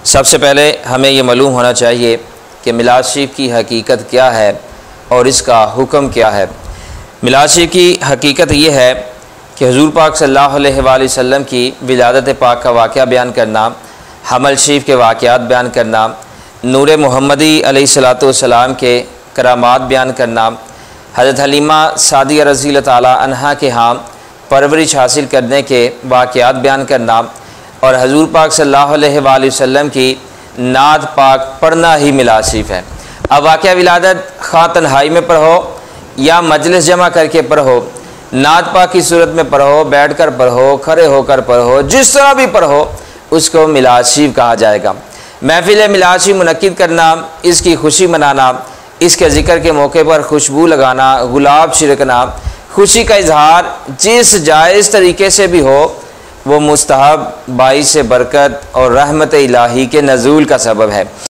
सबसे पहले हमें ये मालूम होना चाहिए कि मिलाद शरीफ की हकीकत क्या है और इसका हुक्म क्या है। मिलाद शरीफ की हकीकत ये है कि हुज़ूर पाक सल्लल्लाहु अलैहि वसल्लम की विलादत पाक का वाक़या बयान करना, हमल शरीफ के वाक़यात बयान करना, नूर मुहम्मदी अलैहिस्सलातु वस्सलाम के करामात बयान करना, हज़रत हलीमा सादिया रज़ी अल्लाह ताला अन्हा के यहाँ परवरिश हासिल करने के वाक़यात बयान करना और हुज़ूर पाक सल्लल्लाहु अलैहि वसल्लम की नात पाक पढ़ना ही मिलाद शरीफ है। अब वाक़या विलादत खा तन्हाई में पढ़ो या मजलिस जमा करके पढ़ो, नात पाक की सूरत में पढ़ो, बैठ कर पढ़ो, खड़े होकर पढ़ो, जिस तरह भी पढ़ो उसको मिलाद शरीफ कहा जाएगा। महफिल मिलाद शरीफ मुनक्किद करना, इसकी खुशी मनाना, इसके ज़िक्र के मौके पर खुशबू लगाना, गुलाब छिड़कना, खुशी का इजहार जिस जायज़ तरीके से भी हो वो मुस्तहब, बाइस बरकत और रहमत इलाही के नज़ूल का सबब है।